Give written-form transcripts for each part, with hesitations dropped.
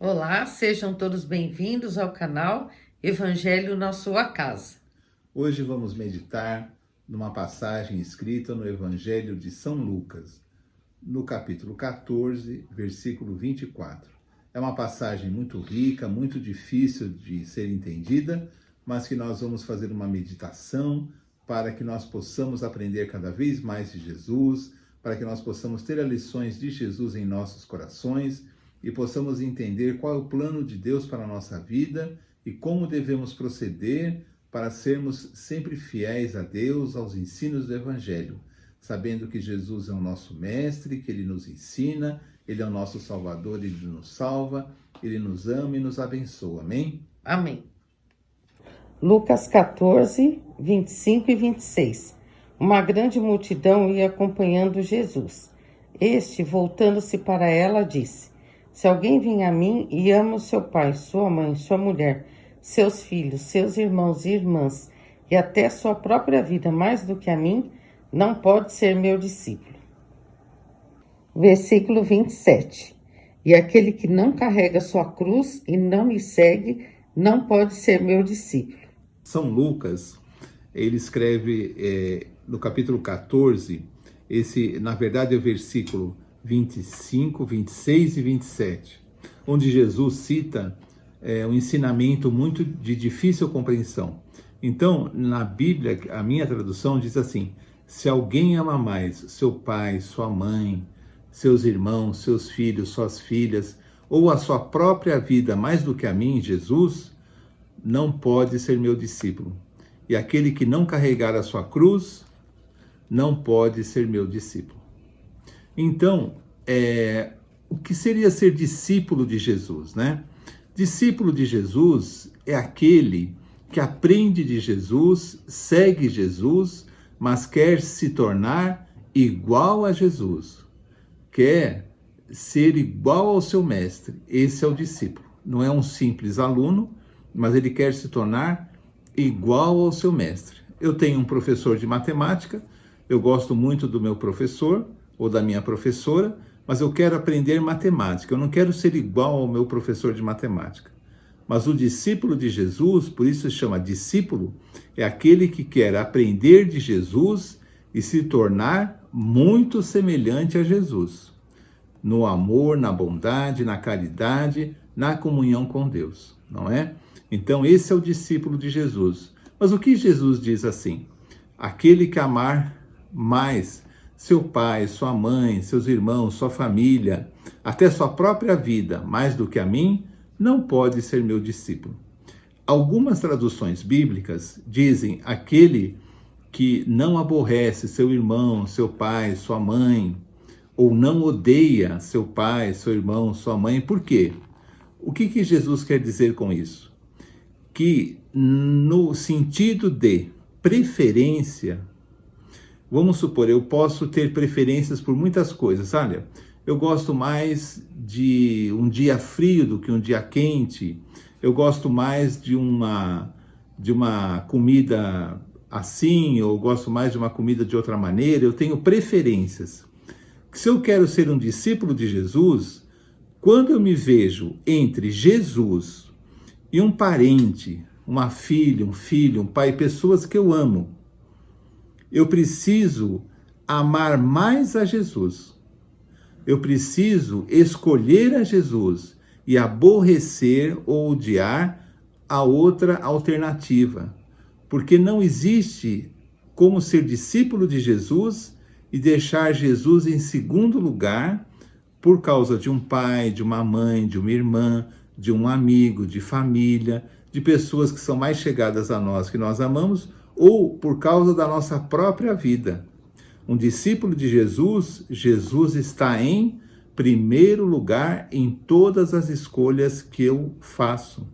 Olá, sejam todos bem-vindos ao canal Evangelho na Sua Casa. Hoje vamos meditar numa passagem escrita no Evangelho de São Lucas, no capítulo 14, versículo 24. É uma passagem muito rica, muito difícil de ser entendida, mas que nós vamos fazer uma meditação para que nós possamos aprender cada vez mais de Jesus, para que nós possamos ter as lições de Jesus em nossos corações e possamos entender qual é o plano de Deus para a nossa vida e como devemos proceder para sermos sempre fiéis a Deus, aos ensinos do Evangelho, sabendo que Jesus é o nosso mestre, que Ele nos ensina, Ele é o nosso Salvador, Ele nos salva, Ele nos ama e nos abençoa. Amém? Amém. Lucas 14, 25 e 26. Uma grande multidão ia acompanhando Jesus. Este, voltando-se para ela, disse: Se alguém vem a mim e ama o seu pai, sua mãe, sua mulher, seus filhos, seus irmãos e irmãs, e até sua própria vida mais do que a mim, não pode ser meu discípulo. Versículo 27. E aquele que não carrega sua cruz e não me segue, não pode ser meu discípulo. São Lucas, ele escreve no capítulo 14, esse, na verdade, é o versículo 25, 26 e 27, onde Jesus cita um ensinamento muito de difícil compreensão. Então, na Bíblia, a minha tradução diz assim: se alguém ama mais seu pai, sua mãe, seus irmãos, seus filhos, suas filhas, ou a sua própria vida mais do que a mim, Jesus, não pode ser meu discípulo. E aquele que não carregar a sua cruz, não pode ser meu discípulo. Então, o que seria ser discípulo de Jesus, né? Discípulo de Jesus é aquele que aprende de Jesus, segue Jesus, mas quer se tornar igual a Jesus. Quer ser igual ao seu mestre. Esse é o discípulo. Não é um simples aluno, mas ele quer se tornar igual ao seu mestre. Eu tenho um professor de matemática, eu gosto muito do meu professor ou da minha professora, mas eu quero aprender matemática, eu não quero ser igual ao meu professor de matemática. Mas o discípulo de Jesus, por isso se chama discípulo, é aquele que quer aprender de Jesus e se tornar muito semelhante a Jesus, no amor, na bondade, na caridade, na comunhão com Deus, não é? Então esse é o discípulo de Jesus. Mas o que Jesus diz assim? Aquele que amar mais seu pai, sua mãe, seus irmãos, sua família, até sua própria vida, mais do que a mim, não pode ser meu discípulo. Algumas traduções bíblicas dizem aquele que não aborrece seu irmão, seu pai, sua mãe, ou não odeia seu pai, seu irmão, sua mãe. Por quê? O que Jesus quer dizer com isso? Que no sentido de preferência, vamos supor, eu posso ter preferências por muitas coisas. Olha, eu gosto mais de um dia frio do que um dia quente. Eu gosto mais de uma comida assim, ou gosto mais de uma comida de outra maneira. Eu tenho preferências. Se eu quero ser um discípulo de Jesus, quando eu me vejo entre Jesus e um parente, uma filha, um filho, um pai, pessoas que eu amo, eu preciso amar mais a Jesus. Eu preciso escolher a Jesus e aborrecer ou odiar a outra alternativa. Porque não existe como ser discípulo de Jesus e deixar Jesus em segundo lugar por causa de um pai, de uma mãe, de uma irmã, de um amigo, de família, de pessoas que são mais chegadas a nós, que nós amamos, ou por causa da nossa própria vida. Um discípulo de Jesus, Jesus está em primeiro lugar em todas as escolhas que eu faço.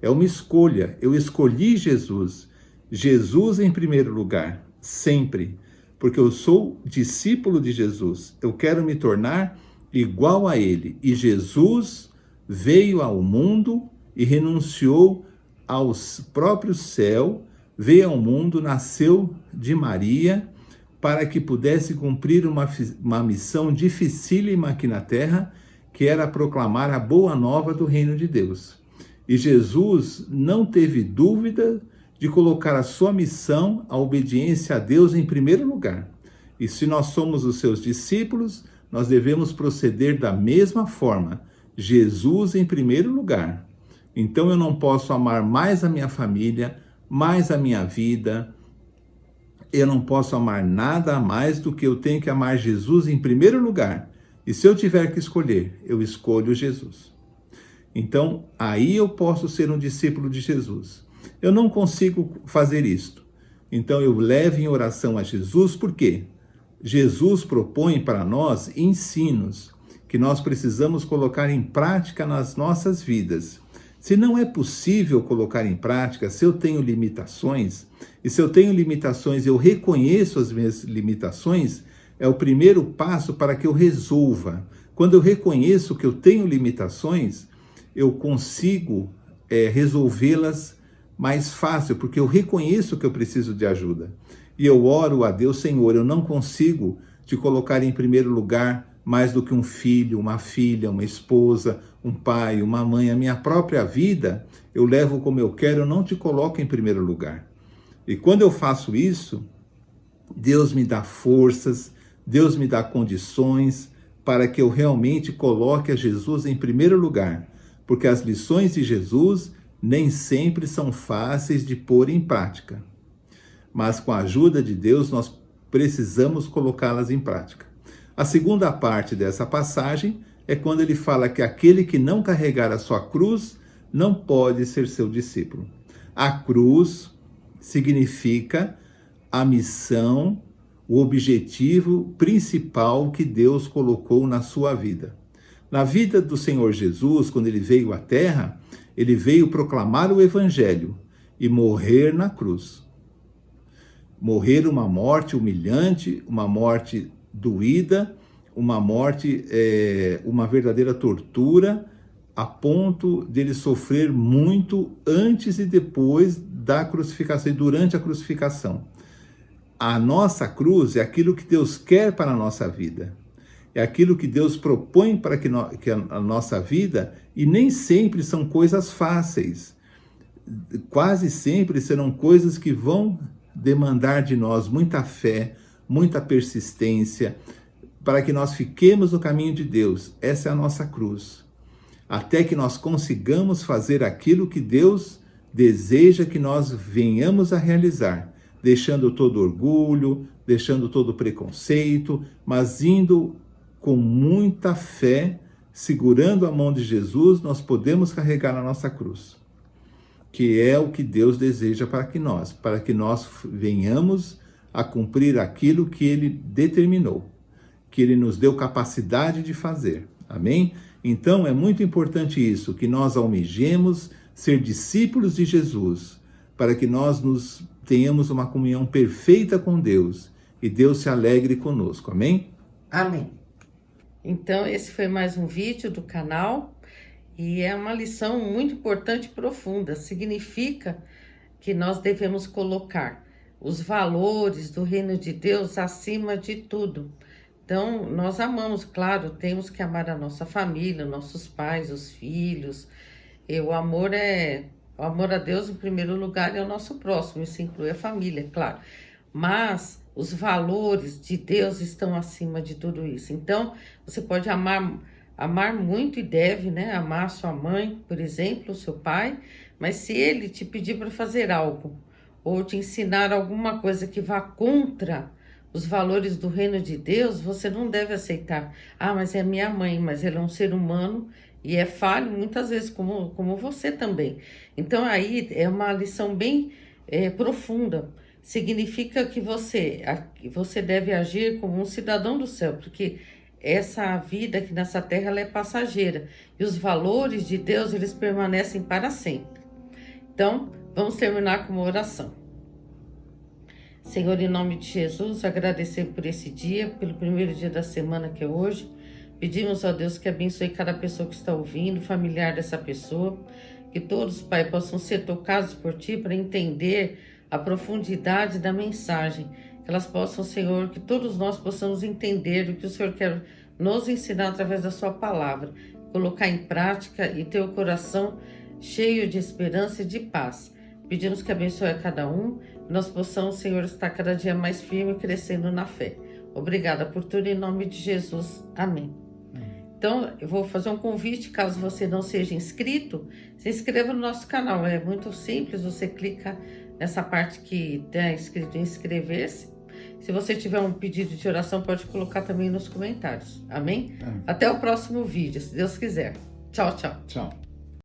É uma escolha, eu escolhi Jesus. Jesus em primeiro lugar, sempre, porque eu sou discípulo de Jesus. Eu quero me tornar igual a Ele. E Jesus veio ao mundo e renunciou ao próprio céu, veio ao mundo, nasceu de Maria, para que pudesse cumprir uma missão dificílima aqui na Terra, que que era proclamar a boa nova do reino de Deus. E Jesus não teve dúvida de colocar a sua missão, a obediência a Deus em primeiro lugar. E se nós somos os seus discípulos, nós devemos proceder da mesma forma. Jesus em primeiro lugar. Então eu não posso amar mais a minha família, mais a minha vida. Eu não posso amar nada a mais do que eu tenho que amar Jesus em primeiro lugar. E se eu tiver que escolher, eu escolho Jesus. Então, aí eu posso ser um discípulo de Jesus. Eu não consigo fazer isto. Então eu levo em oração a Jesus, por quê? Jesus propõe para nós ensinos que nós precisamos colocar em prática nas nossas vidas. Se não é possível colocar em prática, se eu tenho limitações, e se eu tenho limitações, eu reconheço as minhas limitações, é o primeiro passo para que eu resolva. Quando eu reconheço que eu tenho limitações, eu consigo resolvê-las mais fácil, porque eu reconheço que eu preciso de ajuda. E eu oro a Deus, Senhor, eu não consigo te colocar em primeiro lugar mais do que um filho, uma filha, uma esposa, um pai, uma mãe. A minha própria vida, eu levo como eu quero, eu não te coloco em primeiro lugar. E quando eu faço isso, Deus me dá forças, Deus me dá condições para que eu realmente coloque a Jesus em primeiro lugar. Porque as lições de Jesus nem sempre são fáceis de pôr em prática. Mas com a ajuda de Deus, nós precisamos colocá-las em prática. A segunda parte dessa passagem é quando ele fala que aquele que não carregar a sua cruz não pode ser seu discípulo. A cruz significa a missão, o objetivo principal que Deus colocou na sua vida. Na vida do Senhor Jesus, quando ele veio à Terra, ele veio proclamar o Evangelho e morrer na cruz. Morrer uma morte humilhante, uma morte doída, uma morte, uma verdadeira tortura, a ponto de ele sofrer muito antes e depois da crucificação e durante a crucificação. A nossa cruz é aquilo que Deus quer para a nossa vida. É aquilo que Deus propõe para que a nossa vida, e nem sempre são coisas fáceis. Quase sempre serão coisas que vão demandar de nós muita fé, muita persistência, para que nós fiquemos no caminho de Deus. Essa é a nossa cruz. Até que nós consigamos fazer aquilo que Deus deseja que nós venhamos a realizar, deixando todo orgulho, deixando todo preconceito, mas indo com muita fé, segurando a mão de Jesus, nós podemos carregar a nossa cruz, que é o que Deus deseja para que nós venhamos a cumprir aquilo que Ele determinou, que Ele nos deu capacidade de fazer. Amém? Então é muito importante isso, que nós almejemos ser discípulos de Jesus, para que nós tenhamos uma comunhão perfeita com Deus e Deus se alegre conosco. Amém? Amém. Então, esse foi mais um vídeo do canal e é uma lição muito importante e profunda. Significa que nós devemos colocar os valores do reino de Deus acima de tudo. Então, nós amamos, claro, temos que amar a nossa família, nossos pais, os filhos. E o amor a Deus em primeiro lugar e ao nosso próximo, isso inclui a família, claro. Mas os valores de Deus estão acima de tudo isso. Então, você pode amar muito e deve, né? Amar sua mãe, por exemplo, seu pai, mas se ele te pedir para fazer algo ou te ensinar alguma coisa que vá contra os valores do reino de Deus, você não deve aceitar. Ah, mas é minha mãe, mas ele é um ser humano e é falho muitas vezes, como você também. Então, aí é uma lição bem profunda. Significa que você deve agir como um cidadão do céu, porque essa vida aqui nessa terra ela é passageira e os valores de Deus eles permanecem para sempre. Então, vamos terminar com uma oração. Senhor, em nome de Jesus, agradecer por esse dia, pelo primeiro dia da semana que é hoje. Pedimos a Deus que abençoe cada pessoa que está ouvindo, familiar dessa pessoa, que todos, Pai, possam ser tocados por Ti para entender a profundidade da mensagem, que elas possam, Senhor, que todos nós possamos entender o que o Senhor quer nos ensinar através da sua palavra, colocar em prática e ter o coração cheio de esperança e de paz. Pedimos que abençoe a cada um, que nós possamos, Senhor, estar cada dia mais firme e crescendo na fé. Obrigada por tudo, em nome de Jesus. Amém. Então, eu vou fazer um convite, caso você não seja inscrito, se inscreva no nosso canal. É muito simples, você clica nessa parte que está escrito inscrever-se. Se você tiver um pedido de oração, pode colocar também nos comentários. Amém? Até o próximo vídeo, se Deus quiser. Tchau, tchau. Tchau.